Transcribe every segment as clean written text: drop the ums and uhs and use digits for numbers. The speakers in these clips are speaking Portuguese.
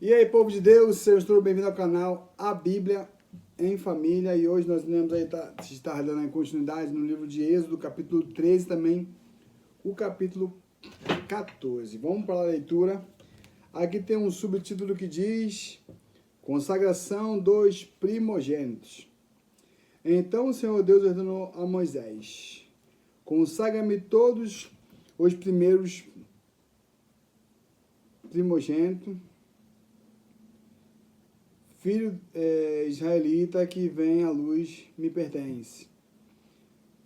E aí, povo de Deus, sejam todos bem-vindos ao canal A Bíblia em Família. E hoje nós iremos aí estar dando a continuidade no livro de Êxodo, capítulo 13, também o capítulo 14. Vamos para a leitura. Aqui tem um subtítulo que diz: Consagração dos primogênitos. Então o Senhor Deus ordenou a Moisés: Consagra-me todos os primeiros primogênitos, filho israelita que vem à luz me pertence,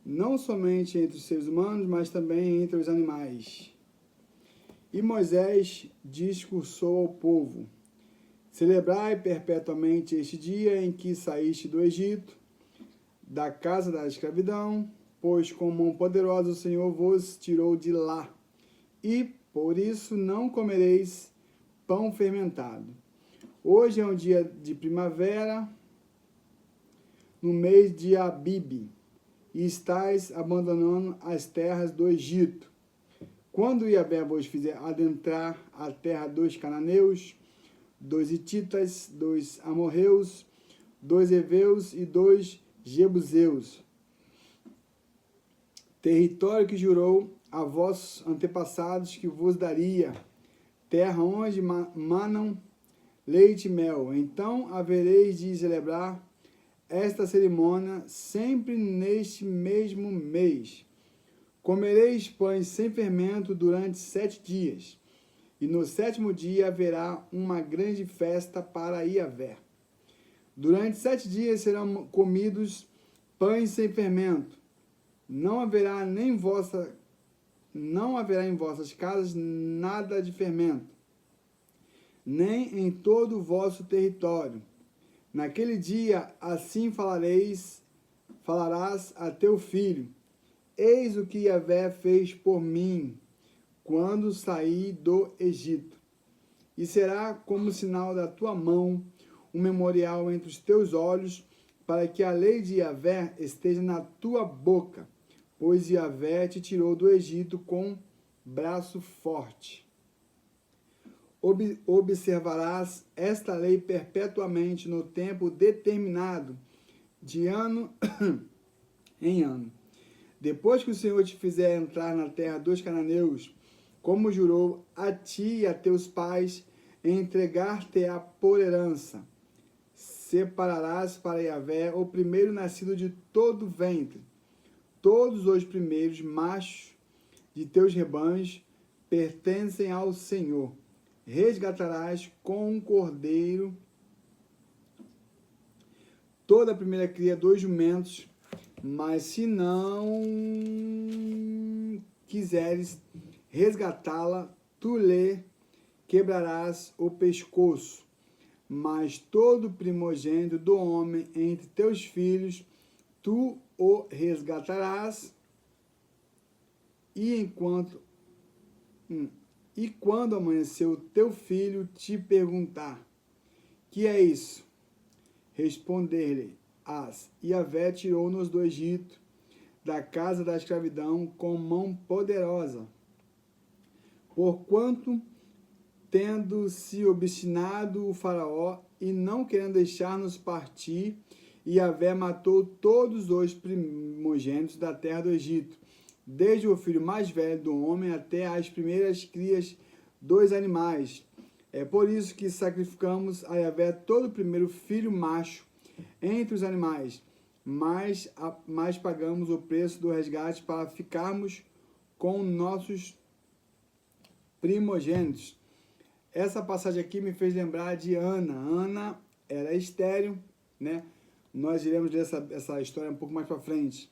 não somente entre os seres humanos, mas também entre os animais. E Moisés discursou ao povo: Celebrai perpetuamente este dia em que saíste do Egito, da casa da escravidão, pois com mão poderosa o Senhor vos tirou de lá, e por isso não comereis pão fermentado. Hoje é um dia de primavera, no mês de Abibe, e estáis abandonando as terras do Egito. Quando Yahvé vos fizer adentrar a terra dos cananeus, dos hititas, dos amorreus, dos heveus e dos jebuseus, território que jurou a vossos antepassados que vos daria, terra onde manam leite e mel. Então havereis de celebrar esta cerimônia sempre neste mesmo mês. Comereis pães sem fermento durante 7 dias, e no 7º dia haverá uma grande festa para Yahvé. Durante 7 dias serão comidos pães sem fermento. Não haverá em vossas casas nada de fermento, nem em todo o vosso território. Naquele dia, assim falarás a teu filho: Eis o que Yahvé fez por mim quando saí do Egito. E será como sinal da tua mão, um memorial entre os teus olhos, para que a lei de Yahvé esteja na tua boca, pois Yahvé te tirou do Egito com braço forte. Observarás esta lei perpetuamente no tempo determinado, de ano em ano. Depois que o Senhor te fizer entrar na terra dos cananeus, como jurou a ti e a teus pais, entregar-te-á por herança. Separarás para Yahvé o primeiro nascido de todo ventre. Todos os primeiros machos de teus rebanhos pertencem ao Senhor. Resgatarás com um cordeiro toda a primeira cria dos jumentos, mas se não quiseres resgatá-la, tu lhe quebrarás o pescoço. Mas todo primogênito do homem entre teus filhos, tu o resgatarás, e quando amanhecer o teu filho te perguntar: que é isso? Responder-lhe-ás: Yahvé tirou-nos do Egito, da casa da escravidão, com mão poderosa. Porquanto, tendo se obstinado o faraó e não querendo deixar-nos partir, Yahvé matou todos os primogênitos da terra do Egito, desde o filho mais velho do homem até as primeiras crias dos animais. É por isso que sacrificamos a Yahvé todo o primeiro filho macho entre os animais, mas pagamos o preço do resgate para ficarmos com nossos primogênitos. Essa passagem aqui me fez lembrar de Ana. Ana era estéril, né? Nós iremos ler essa história um pouco mais para frente.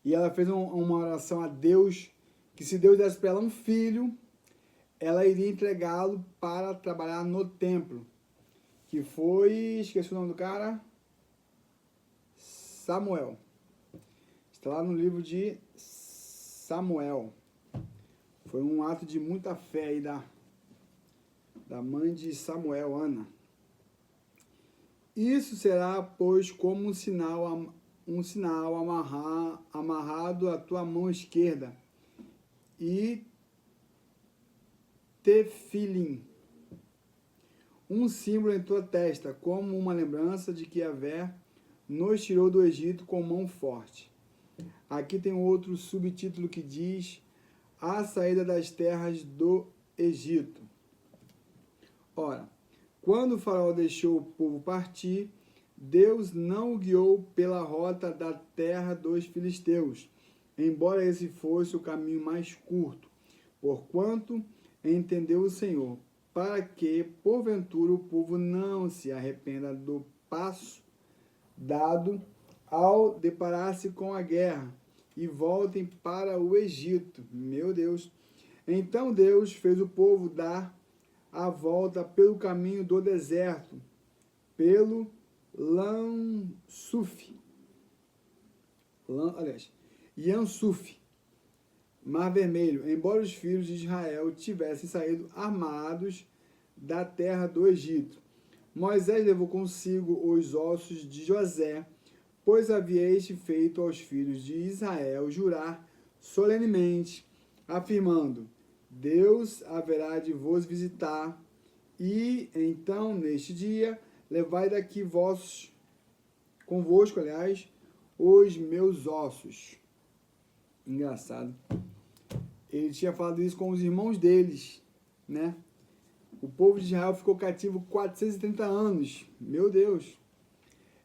E ela fez uma oração a Deus, que se Deus desse para ela um filho, ela iria entregá-lo para trabalhar no templo. Que foi, esqueci o nome do cara, Samuel. Está lá no livro de Samuel. Foi um ato de muita fé aí da mãe de Samuel, Ana. Isso será, pois, como um sinal amarrado à tua mão esquerda, e tefilim, um símbolo em tua testa, como uma lembrança de que Yahvé nos tirou do Egito com mão forte. Aqui tem outro subtítulo que diz: a saída das terras do Egito. Ora, quando o faraó deixou o povo partir, Deus não o guiou pela rota da terra dos filisteus, embora esse fosse o caminho mais curto, porquanto entendeu o Senhor, para que, porventura, o povo não se arrependa do passo dado ao deparar-se com a guerra e voltem para o Egito. Meu Deus! Então Deus fez o povo dar a volta pelo caminho do deserto, pelo Yansuf, Mar Vermelho, embora os filhos de Israel tivessem saído armados da terra do Egito. Moisés levou consigo os ossos de José, pois havia este feito aos filhos de Israel jurar solenemente, afirmando: Deus haverá de vos visitar, e então, neste dia, levai daqui convosco, os meus ossos. Engraçado. Ele tinha falado isso com os irmãos deles, né? O povo de Israel ficou cativo 430 anos. Meu Deus!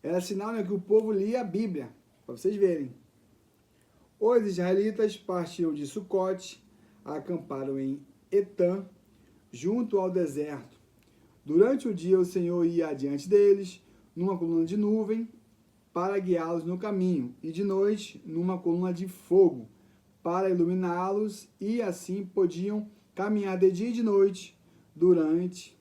Era sinal, né, que o povo lia a Bíblia, para vocês verem. Os israelitas partiram de Sucote, acamparam em Etã, junto ao deserto. Durante o dia o Senhor ia adiante deles, numa coluna de nuvem, para guiá-los no caminho, e de noite, numa coluna de fogo, para iluminá-los, e assim podiam caminhar de dia e de noite, durante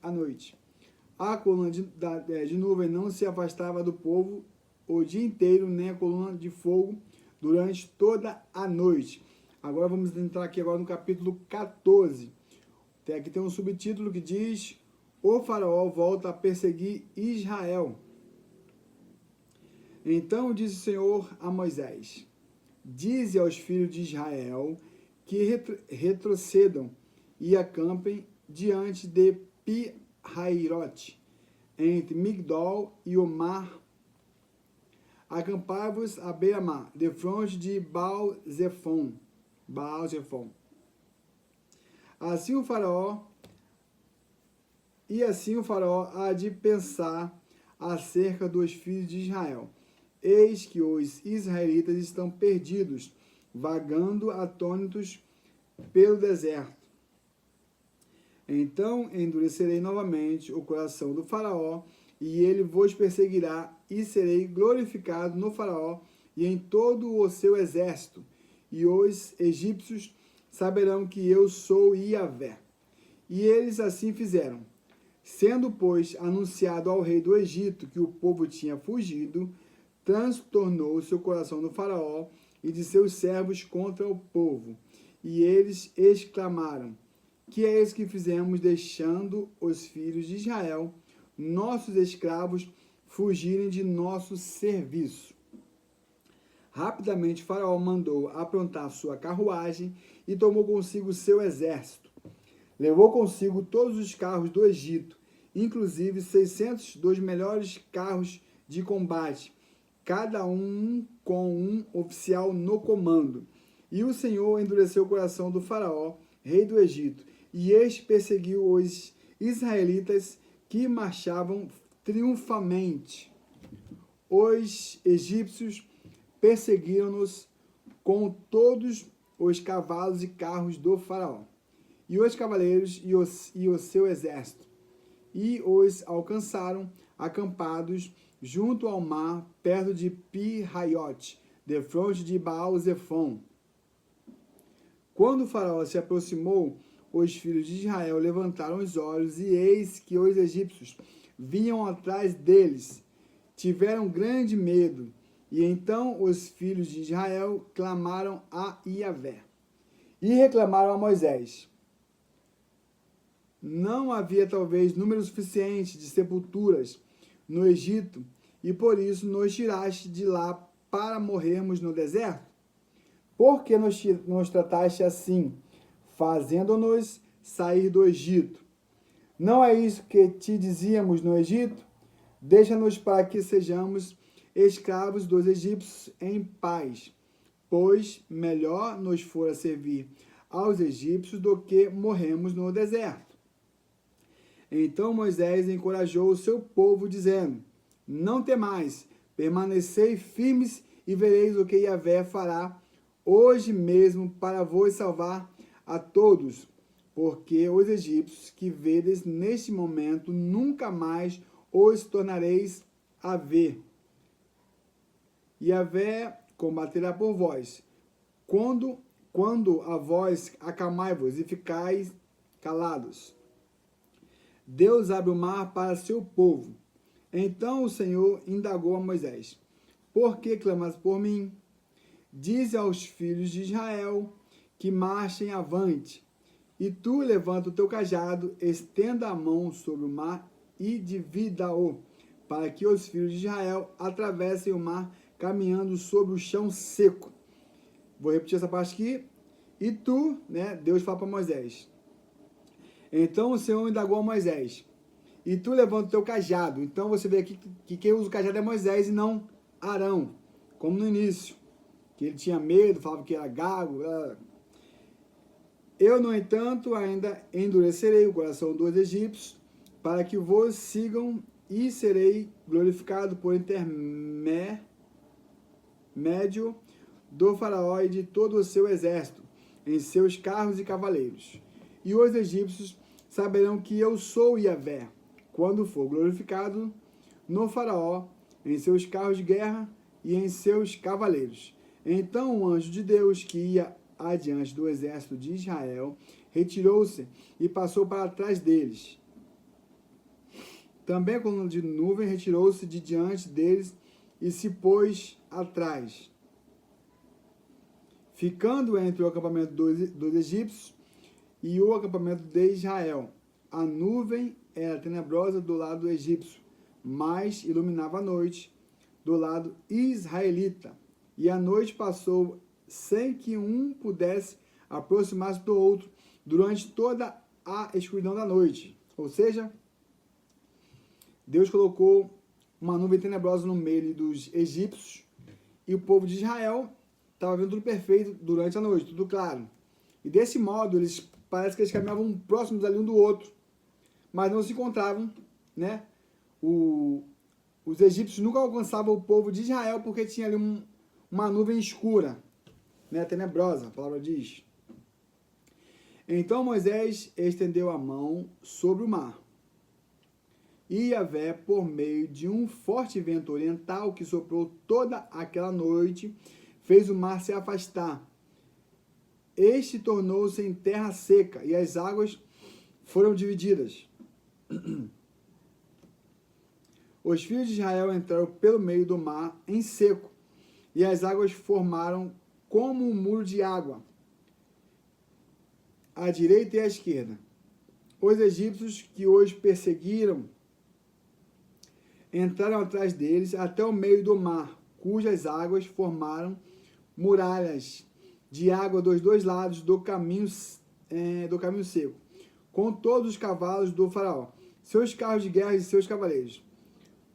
a noite. A coluna de nuvem não se afastava do povo o dia inteiro, nem a coluna de fogo durante toda a noite. Agora vamos entrar aqui agora no capítulo 14. Aqui tem um subtítulo que diz: o faraó volta a perseguir Israel. Então disse o Senhor a Moisés: dize aos filhos de Israel que retrocedam e acampem diante de Pi-Hairote, entre Migdol e o mar. Acampai-vos à beira-mar, defronte de Baal-Zefon. Assim o faraó há de pensar acerca dos filhos de Israel. Eis que os israelitas estão perdidos, vagando atônitos pelo deserto. Então endurecerei novamente o coração do faraó, e ele vos perseguirá, e serei glorificado no faraó e em todo o seu exército. E os egípcios saberão que eu sou Yahvé. E eles assim fizeram. Sendo, pois, anunciado ao rei do Egito que o povo tinha fugido, transtornou-se o coração do faraó e de seus servos contra o povo. E eles exclamaram: que é isso que fizemos, deixando os filhos de Israel, nossos escravos, fugirem de nosso serviço? Rapidamente Faraó mandou aprontar sua carruagem e tomou consigo seu exército. Levou consigo todos os carros do Egito, inclusive 600 dos melhores carros de combate, cada um com um oficial no comando. E o Senhor endureceu o coração do Faraó, rei do Egito, e este perseguiu os israelitas que marchavam triunfalmente. Os egípcios perseguiram-nos com todos os cavalos e carros do faraó, e os cavaleiros e o seu exército, e os alcançaram acampados junto ao mar, perto de Pi-Haiote, defronte de Baal-Zefon. Quando o faraó se aproximou, os filhos de Israel levantaram os olhos, e eis que os egípcios vinham atrás deles. Tiveram grande medo, e então os filhos de Israel clamaram a Yahvé e reclamaram a Moisés. Não havia talvez número suficiente de sepulturas no Egito, e por isso nos tiraste de lá para morrermos no deserto? Por que nos trataste assim, fazendo-nos sair do Egito? Não é isso que te dizíamos no Egito? Deixa-nos para que sejamos escravos dos egípcios em paz, pois melhor nos fora servir aos egípcios do que morremos no deserto. Então Moisés encorajou o seu povo, dizendo: Não temais, permanecei firmes e vereis o que Yahvé fará hoje mesmo para vos salvar a todos, porque os egípcios que vedes neste momento nunca mais os tornareis a ver. Yahvé combaterá por vós. Quando a vós acalmai-vos e ficais calados. Deus abre o mar para seu povo. Então o Senhor indagou a Moisés: Por que clamas por mim? Dize aos filhos de Israel que marchem avante. E tu levanta o teu cajado, estenda a mão sobre o mar e divida-o, para que os filhos de Israel atravessem o mar caminhando sobre o chão seco. Vou repetir essa parte aqui. E tu, Deus fala para Moisés. Então o Senhor indagou a Moisés: E tu levanta o teu cajado. Então você vê aqui que quem usa o cajado é Moisés e não Arão, como no início, que ele tinha medo, falava que era gago. Eu, no entanto, ainda endurecerei o coração dos egípcios, para que vos sigam, e serei glorificado por intermédio do faraó e de todo o seu exército, em seus carros e cavaleiros. E os egípcios saberão que eu sou Yahvé, quando for glorificado no faraó, em seus carros de guerra e em seus cavaleiros. Então o anjo de Deus, que ia adiante do exército de Israel, retirou-se e passou para trás deles. Também a coluna de nuvem retirou-se de diante deles e se pôs atrás, ficando entre o acampamento dos egípcios e o acampamento de Israel. A nuvem era tenebrosa do lado egípcio, mas iluminava a noite do lado israelita. E a noite passou sem que um pudesse aproximar-se do outro durante toda a escuridão da noite. Ou seja, Deus colocou uma nuvem tenebrosa no meio dos egípcios e o povo de Israel estava vendo tudo perfeito durante a noite, tudo claro. E desse modo, parece que eles caminhavam próximos ali um do outro, mas não se encontravam, Os egípcios nunca alcançavam o povo de Israel porque tinha ali uma nuvem escura, tenebrosa, a palavra diz. Então Moisés estendeu a mão sobre o mar. E Yahvé, por meio de um forte vento oriental que soprou toda aquela noite, fez o mar se afastar. Este tornou-se em terra seca, e as águas foram divididas. Os filhos de Israel entraram pelo meio do mar em seco, e as águas formaram como um muro de água, à direita e à esquerda. Os egípcios que os perseguiram entraram atrás deles até o meio do mar, cujas águas formaram muralhas de água dos dois lados do caminho seco, com todos os cavalos do faraó, seus carros de guerra e seus cavaleiros.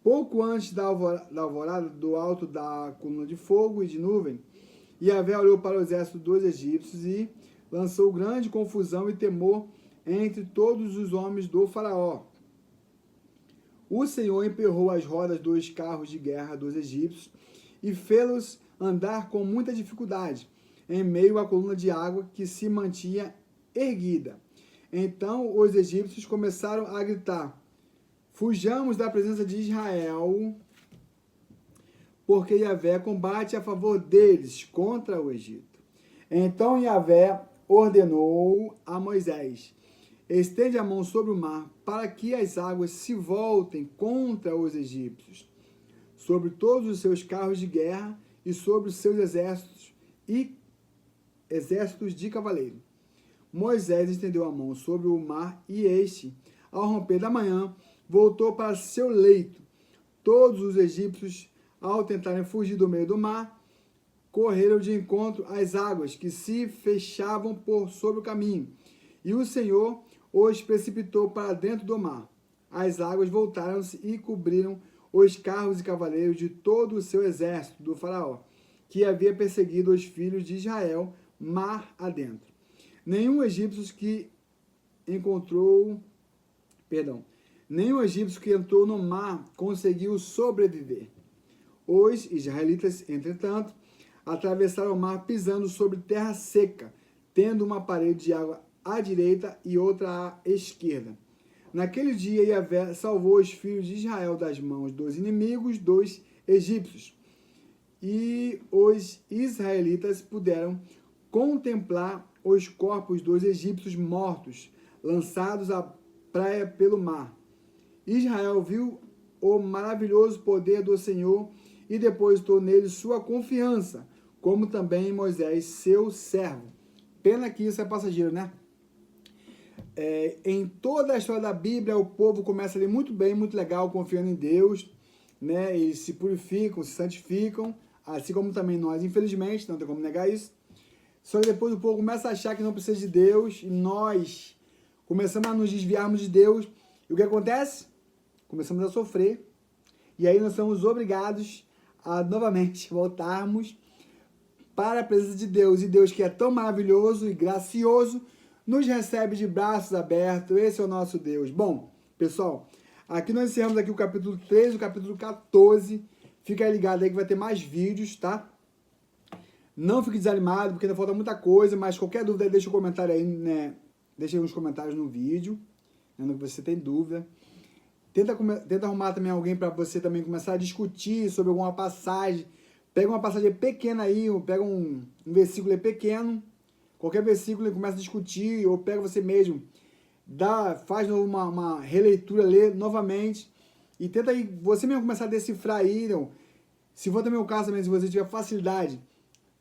Pouco antes da alvorada, do alto da coluna de fogo e de nuvem, Yahvé olhou para o exército dos egípcios e lançou grande confusão e temor entre todos os homens do faraó. O Senhor emperrou as rodas dos carros de guerra dos egípcios e fê-los andar com muita dificuldade, em meio à coluna de água que se mantinha erguida. Então os egípcios começaram a gritar: Fujamos da presença de Israel, porque Yahvé combate a favor deles contra o Egito. Então Yahvé ordenou a Moisés: Estende a mão sobre o mar, para que as águas se voltem contra os egípcios, sobre todos os seus carros de guerra e sobre os seus exércitos de cavaleiro. Moisés estendeu a mão sobre o mar e este, ao romper da manhã, voltou para seu leito. Todos os egípcios ao tentarem fugir do meio do mar, correram de encontro às águas que se fechavam por sobre o caminho, e o Senhor os precipitou para dentro do mar. As águas voltaram-se e cobriram os carros e cavaleiros de todo o seu exército do faraó, que havia perseguido os filhos de Israel mar adentro. Nenhum egípcio que entrou no mar conseguiu sobreviver. Os israelitas, entretanto, atravessaram o mar pisando sobre terra seca, tendo uma parede de água à direita e outra à esquerda. Naquele dia, Yahvé salvou os filhos de Israel das mãos dos inimigos dos egípcios, e os israelitas puderam contemplar os corpos dos egípcios mortos, lançados à praia pelo mar. Israel viu o maravilhoso poder do Senhor e depositou nele sua confiança, como também em Moisés, seu servo. Pena que isso é passageiro, né? Em toda a história da Bíblia, o povo começa ali muito bem, muito legal, confiando em Deus, né? Eles se purificam, se santificam, assim como também nós, infelizmente, não tem como negar isso. Só que depois o povo começa a achar que não precisa de Deus, e nós começamos a nos desviarmos de Deus. E o que acontece? Começamos a sofrer, e aí nós somos obrigados a novamente voltarmos para a presença de Deus. E Deus, que é tão maravilhoso e gracioso, nos recebe de braços abertos. Esse é o nosso Deus. Bom, pessoal, aqui nós encerramos aqui o capítulo 13, o capítulo 14. Fica ligado aí que vai ter mais vídeos, tá? Não fique desanimado, porque ainda falta muita coisa, mas qualquer dúvida, deixa um comentário aí, né? Deixa aí uns comentários no vídeo, né, no que você tem dúvida. Tenta arrumar também alguém para você também começar a discutir sobre alguma passagem. Pega uma passagem pequena aí, ou pega um versículo pequeno, qualquer versículo e começa a discutir, ou pega você mesmo, faz uma releitura, lê novamente, e tenta aí você mesmo começar a decifrar aí. Não? Se for também o caso também, se você tiver facilidade,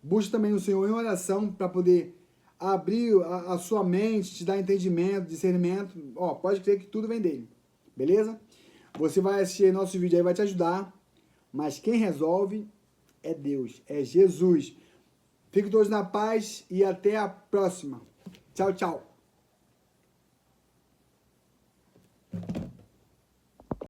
busque também o Senhor em oração para poder abrir a sua mente, te dar entendimento, discernimento. Pode crer que tudo vem dele. Beleza? Você vai assistir nosso vídeo aí, vai te ajudar. Mas quem resolve é Deus, é Jesus. Fiquem todos na paz e até a próxima. Tchau, tchau.